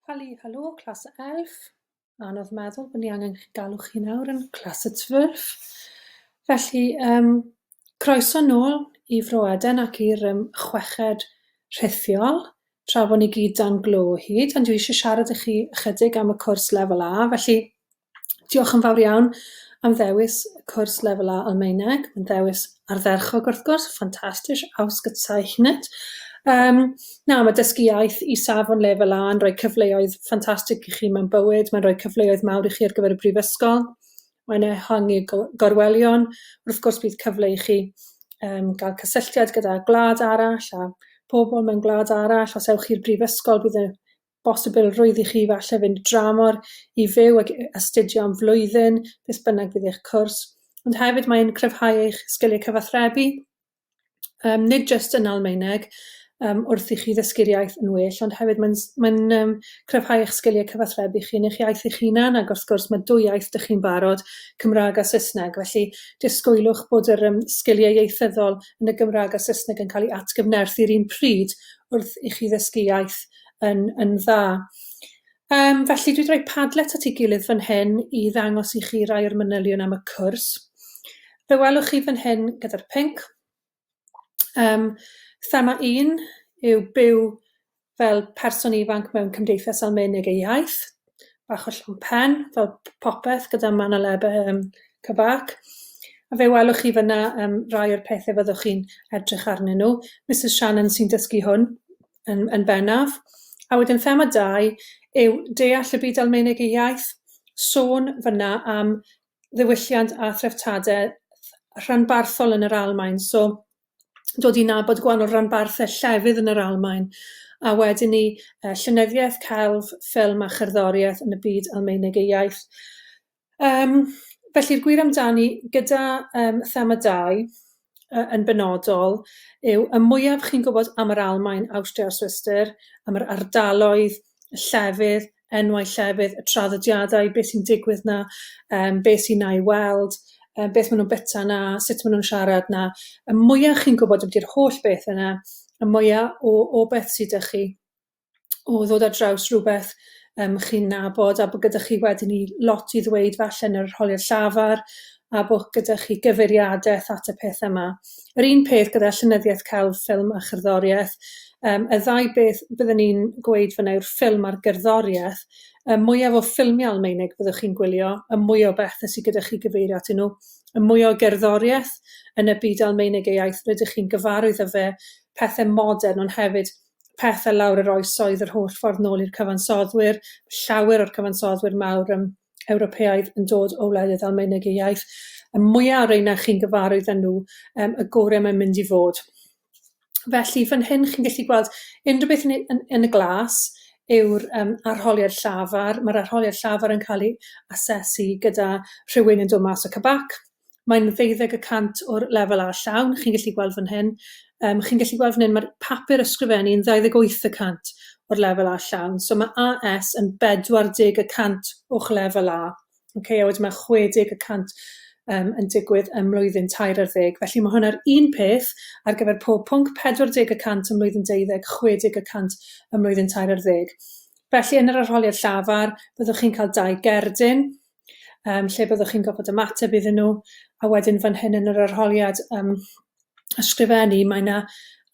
Halo, klas 11. Anodd meddwl bod ni angen galw chi nawr yn klas 12. Felly, croeso nôl i Fro Eden ac i'r chweched rhithiol, tra bod ni gyd dan glo hyd, ond dwi eisiau siarad i chi ychydig am y cwrs lefel A, felly diolch yn fawr iawn am ddewis y cwrs lefel A Almaeneg. Mae'n ddewis ardderchog wrth gwrs, ffantastig, ausgezeichnet. Mae dysgu iaith i safon lefel A yn rhoi cyfleoedd ffantastig i chi mewn bywyd, mae'n rhoi cyfleoedd mawr i chi ar gyfer y brifysgol, mae'n ehangu gorwelion, wrth gwrs bydd cyfle i chi gael cysylltiad gyda gwlad arall a pobl mewn gwlad arall. Os ewch chi'r brifysgol, bydd y bosibilrwydd i chi falle fynd dramor i fyw ac astudio am flwyddyn, beth bynnag bydd eich cwrs. Ond hefyd mae'n cryfhau eich sgiliau cyfathrebu, nid jyst yn Almaeneg, wrth i chi ddysgu'r iaith yn well, ond hefyd mae'n cryfhau eich sgiliau cyfathrebu chi yn eich iaith eich hunan, ac wrth gwrs mae dwy iaith dych chi'n barod, Cymraeg a Saesneg, felly disgwylwch bod yr sgiliau ieithyddol yn y Gymraeg a Saesneg yn cael ei atgyfnerthu'r un pryd wrth i chi ddysgu iaith yn dda. Felly dwi wedi rhoi Padlet at ei gilydd fan hyn i ddangos i chi rai o'r manylion am y cwrs. Fe welwch chi fan hyn gyda'r pinc. Thema 1 yw byw fel person ifanc mewn cymdeithas Almaeneg ei iaith. Bach o llampen, fel popeth gyda manolebau cybac. A fe welwch chi fyna rai o'r pethau fyddwch chi'n edrych arnyn nhw. Mrs Shannon sy'n dysgu hwn yn bennaf. A wedyn thema 2 yw deall y byd Almaeneg ei iaith. Sôn fyna am ddiwylliant a threftadau rhanbarthol yn yr Almaen. So, dod i nabod gwahanol rhanbarthau llefydd yn yr Almaen, a wedyn ni llenyddiaeth, celf, ffilm a cherddoriaeth yn y byd Almaeneg ei iaith. Felly'r gwir amdani, gyda thema 2 yn benodol, yw y mwyaf chi'n gwybod am yr Almaen, Awstria a Swistir, am yr ardaloedd, y llefydd, enwau llefydd, y traddodiadau, beth sy'n digwydd na, beth sy'n na i weld, beth maen nhw'n bita na, sut maen nhw'n siarad na. Y mwyaf chi'n gwybod ydy'r holl beth yna, y mwyaf o beth sydd â chi o ddod ar draws rhywbeth chi'n nabod, a bod gyda chi wedyn ni lot i ddweud falle yn yr arholiad llafar, a bod gyda chi gyfeiriadaeth at y peth yma. Yr un peth gyda llenyddiaeth, celf, ffilm a cherddoriaeth, y ddau beth byddwn ni'n gweud fyna yw'r ffilm a'r gerddoriaeth. Y mwyaf o ffilmiau Almaeneg byddwch chi'n gwylio, y mwy o bethau sydd gyda chi gyfeirio atyn nhw, y mwy o gerddoriaeth yn y byd Almaeneg ei iaith, rydych chi'n gyfarwydd â fe, pethau modern, ond hefyd pethau lawr yr oesoedd yr holl ffordd nôl i'r cyfansoddwyr, llawer o'r cyfansoddwyr mawr Ewropeaidd yn dod o wledydd Almaeneg ei iaith. Y mwyaf o'r reina chi'n gyfarwydd â nhw, y gorau mae'n mynd i fod. Felly, fan hyn chi'n gallu gweld unrhyw beth yn y glas yw'r arholiad llafar. Mae'r arholiad llafar yn cael ei asesu gyda rhywun yn dod mas o cybac. Mae'n 12% o'r lefel A llawn, chi'n gallu gweld fan hyn. Chi'n gallu gweld fan hyn, mae'r papur ysgrifennu yn 28% o'r lefel A llawn. So mae AS yn 40% o'ch lefel A. A wedyn mae 60% yn digwydd ym mlwyddyn 13. Felly mae hwnna'r un peth ar gyfer pob pwnc 40% ym mlwyddyn 12, 60% ym mlwyddyn 13. Felly yn yr arholiad llafar, byddwch chi'n cael 2 gerdyn, lle byddwch chi'n gorfod ymateb iddyn nhw, a wedyn fan hyn yn yr arholiad ysgrifennu, mae yna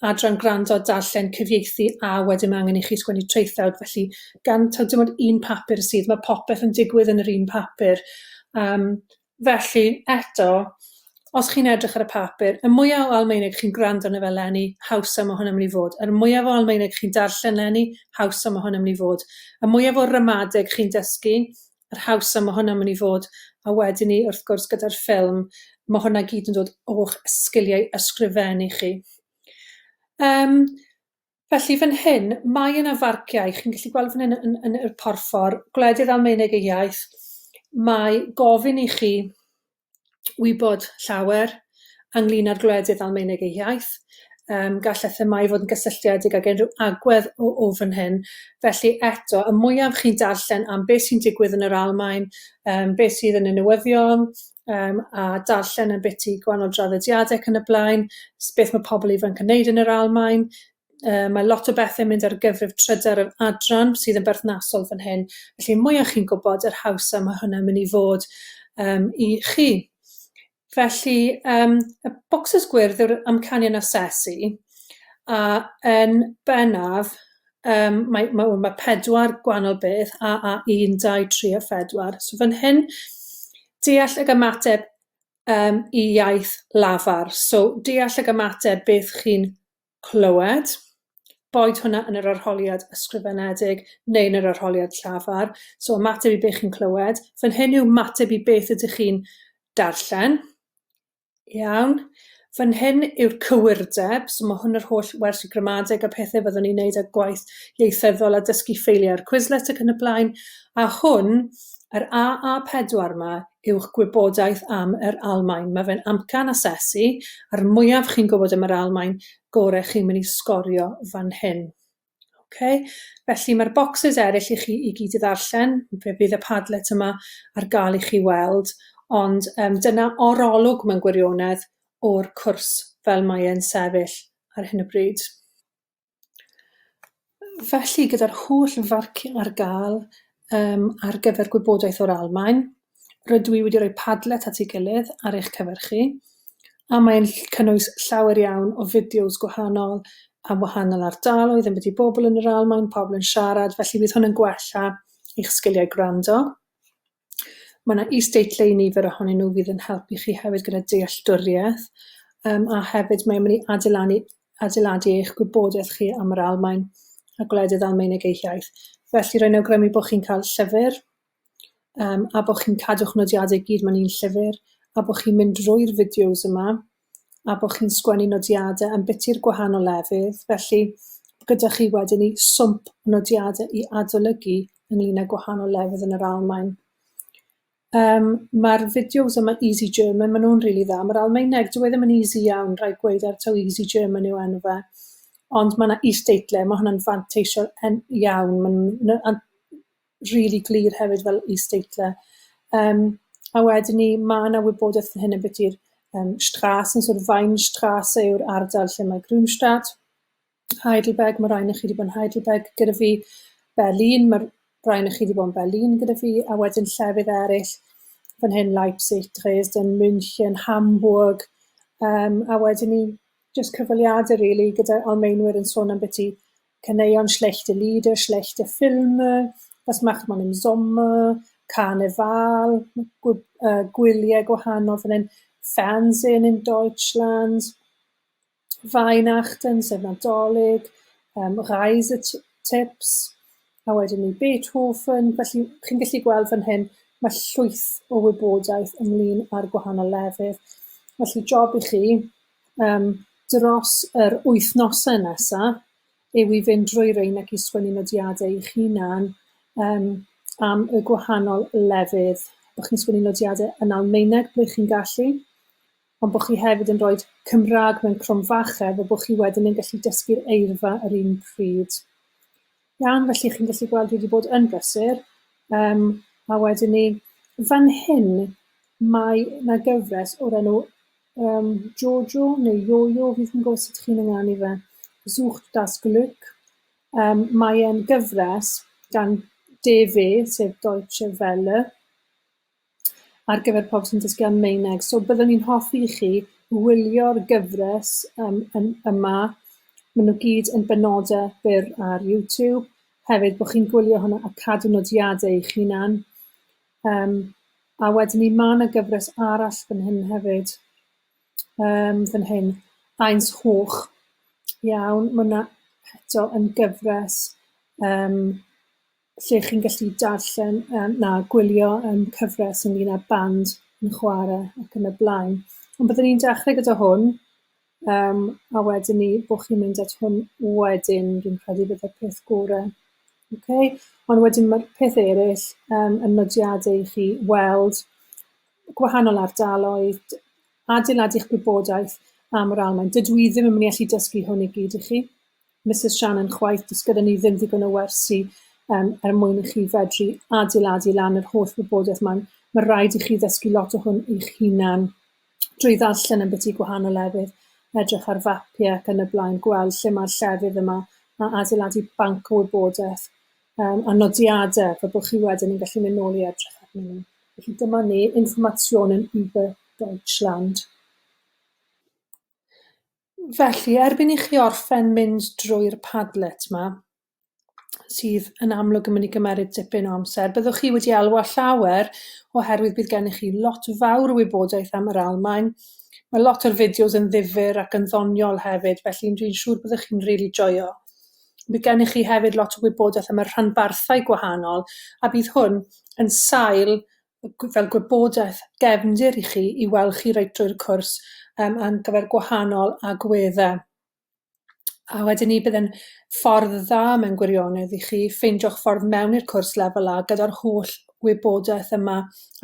adran gwrando, darllen, cyfieithu, a wedyn mae angen i chi sgwennu traethawd. Felly, gan dim ond un papur sydd, mae popeth yn digwydd yn yr un papur. Felly, eto, os chi'n edrych ar y papur, y mwyaf o Almaeneg chi'n gwrando na fel lenni, hawsa mae hwnna'n mynd i fod. Y mwyaf o Almaeneg chi'n darllen lenni, hawsa mae hwnna'n mynd i fod. Y mwyaf o ramadeg chi'n dysgu, yr hawsa mae hwnna'n mynd i fod. A wedyn ni, wrth gwrs, gyda'r ffilm, mae hwnna gyd yn dod o'ch sgiliau ysgrifennu chi. Felly fan hyn, mae yna farciau, chi'n gallu gweld fan hyn yn y porffor, gwledydd Almaeneg ei iaith, mae gofyn i chi wybod llawer ynglyn â'r gwledydd Almaeneg ei iaith. Gall themau fod yn gysylltiedig ag unrhyw agwedd o fan hyn. Felly eto, y mwyaf chi'n darllen am beth sy'n digwydd yn yr Almaen, beth sydd yn y newyddion, a darllen yn biti gwahanol draddodiadau ac yn y blaen, beth mae pobl ifanc yn wneud yn yr Almaen, Mae lot o bethau mynd ar gyfrif trydar yr adran sydd yn berthnasol fan hyn. Felly mwyaf chi'n gwybod, yr hawsa mae hwnna'n mynd i fod i chi. Felly, y bocsys gwyrdd yw'r amcanion asesu, a yn bennaf, mae 4 gwahanol beth, a 1, 2, 3 a 4. So fan hyn, deall ag ymateb i iaith lafar. So deall ag ymateb beth chi'n clywed, boed hwnna yn yr arholiad ysgrifenedig neu yn yr arholiad llafar. So ymateb i beth chi'n clywed. Fan hyn yw ymateb i beth ydych chi'n darllen. Iawn. Fan hyn yw'r cywirdeb, so mae hwn yr holl wersi gramadeg a pethau fyddwn ni'n neud â gwaith ieithyddol a dysgu ffeiliau'r Quizlet ac yn y blaen. A hwn, yr AA4 yma, yw'ch gwybodaeth am yr Almaen. Mae fe'n amcan asesu, a'r mwyaf chi'n gwybod am yr Almaen, gorau chi'n mynd i sgorio fan hyn. Okay? Felly mae'r bocsys eraill i chi i gyd i ddarllen, fe bydd y Padlet yma ar gael i chi weld, ond dyna orolwg mewn gwirionedd o'r cwrs fel mae e'n sefyll ar hyn o bryd. Felly, gyda'r holl farc ar gael ar gyfer gwybodaeth o'r Almaen, rydw i wedi rhoi Padlet at ei gilydd ar eich cyfer chi, a mae'n cynnwys llawer iawn o fideos gwahanol a wahanol ardaloedd yn byd i bobl yn yr Almaen, pobl yn siarad, felly bydd hwn yn gwella eich sgiliau gwrando. Mae yna is-deitle i nifer ohonyn nhw fydd yn helpu chi hefyd gyda dealltwriaeth, a hefyd mae'n mynd i adeiladu eich gwybodaeth chi am yr Almaen a gwledydd Almaeneg eich iaith. Felly rwy'n awgrymu bod chi'n cael llyfr, a bod chi'n cadw'ch nodiadau gyd mewn un llyfr, a bod chi'n mynd drwy'r fideos yma, a bod chi'n sgwennu nodiadau yn bytu'r gwahanol lefydd. Felly, gyda chi wedyn ni swmp nodiadau i adolygu ynglyn â gwahanol lefydd yn yr Almaen. Mae'r fideos yma Easy German, maen nhw'n rili dda. Mae'r Almaeneg, dyw e ddim yn easy iawn, rhaid gweud ar taw Easy German yw enw fe. Ond mae yna is-deitle, mae hwnna'n fanteisio iawn. Mae'n rili glir hefyd fel is-deitle. A wedyn ni, mae yna wybodaeth yn hyn yn beth i'r Straßen, sort of Weinstraße yw'r ardal lle mae Grünstadt. Heidelberg, mae rhain i chi wedi bod yn Heidelberg gyda fi. Berlin, mae rhain i chi wedi bod yn Berlin gyda fi. A wedyn llefydd eraill, fan hyn Leipzig, Dresden, München, Hamburg. A wedyn ni, just cyfaliadau really, gyda Almaenwyr yn sôn am beth i caneuon schlechte Lieder, schlechte Filme, was macht man im Sommer, Karneval, gwyliau gwahanol, fan hyn Fernsehen in Deutschland, Weihnachten, sef Nadolig, Reisetipps, a wedyn ni Beethoven. Felly chi'n gallu gweld fan hyn, mae llwyth o wybodaeth ynglyn â'r gwahanol lefydd. Felly job i chi, dros yr wythnosau nesaf, yw i fynd drwy rein ac i sgwennu nodiadau i'ch hunan am y gwahanol lefydd. Bod chi'n sgwennu nodiadau yn Almaeneg ble chi'n gallu, ond bod chi hefyd yn rhoi Cymraeg mewn cromfachau, bod chi wedyn yn gallu dysgu'r eirfa yr un pryd. Iawn, felly chi'n gallu gweld wedi bod yn brysur, a wedyn ni, fan hyn, mae yna gyfres o'r enw Jojo neu Jojo, fydd yn gwybod sut chi'n ynganu fe, Sucht das Glück. Mae e'n gyfres gan DW, sef Deutsche Welle, ar gyfer pobl sy'n dysgu Almaeneg. So byddwn ni'n hoffi chi wylio'r gyfres yma. Maen nhw gyd yn benodau byr ar YouTube. Hefyd bod chi'n gwylio hwnna a cadw nodiadau i'ch hunan. A wedyn ni, mae yna gyfres arall fan hyn hefyd. Fan hyn, Eins Hoch. Iawn, mae yna eto yn gyfres lle chi'n gallu darllen, gwylio cyfres ynglyn â band yn chwarae ac yn y blaen. Ond byddwn ni'n dechrau gyda hwn, a wedyn ni, bod chi'n mynd at hwn wedyn, dwi'n credu bydd y peth gorau. Okay? Ond wedyn mae'r peth eraill yn nodiadau i chi weld gwahanol ardaloedd, adeiladu'ch gwybodaeth am yr Almaen. Dydw i ddim yn mynd i allu dysgu hwn i gyd i chi. Mrs Shannon chwaith, dys gyda ni ddim ddigon o wersi mwyn i chi fedru adeiladu lan yr holl wybodaeth yma. Mae rhaid i chi ddysgu lot o hwn i'ch hunan drwy ddarllen yn byti gwahanol lefydd edrych ar fapiau ac yn y blaen, gweld lle mae'r llefydd yma a adeiladu banc o wybodaeth a nodiadau, fel bod chi wedyn yn gallu mynd nôl i edrych arnyn nhw. Felly dyma ni, Informationen über Deutschland. Felly, erbyn i chi orffen mynd drwy'r Padlet yma, sydd yn amlwg yn mynd i gymeryd dipyn o amser, byddwch chi wedi alw a llawer oherwydd bydd gennych chi lot fawr o wybodaeth am yr Almaen. Mae lot o'r fideos yn ddifyr ac yn ddoniol hefyd, felly dwi'n siŵr byddwch chi'n rili joio. Bydd gennych chi hefyd lot o wybodaeth am y rhanbarthau gwahanol, a bydd hwn yn sail fel gwybodaeth gefndir i chi i weld chi reit drwy'r cwrs am gyfer gwahanol agweddau. A wedyn ni bydd yn ffordd dda mewn gwirionedd i chi ffeindio'ch ffordd mewn i'r cwrs lefel A gyda'r holl wybodaeth yma,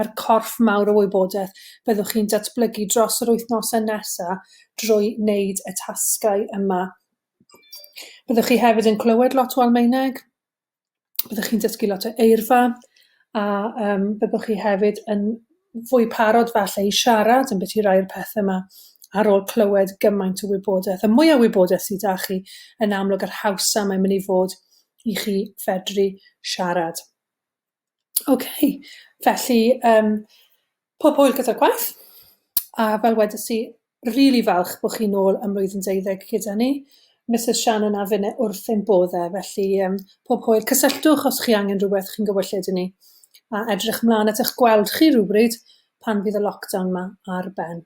a'r corff mawr o wybodaeth byddwch chi'n datblygu dros yr wythnosau nesaf drwy wneud y tasgau yma. Byddwch chi hefyd yn clywed lot o Almaeneg, byddwch chi'n dysgu lot o eirfa, a byddwch chi hefyd yn fwy parod falle i siarad yn beth i rai'r pethau yma ar ôl clywed gymaint o wybodaeth. Y mwy o wybodaeth sydd â chi yn amlwg yr hawsa mae'n mynd i fod i chi fedru siarad. Felly, pob hwyl gyda'r gwaith, a fel wedys i, rili falch bod chi'n ôl ym mlwyddyn 12 gyda ni. Mrs Shannon a finne wrth ein boddau, felly pob hwyl, cysylltwch os chi angen rhywbeth chi'n gywylltu ni, a edrych mlaen at eich gweld chi rhywbryd pan fydd y lockdown yma ar ben.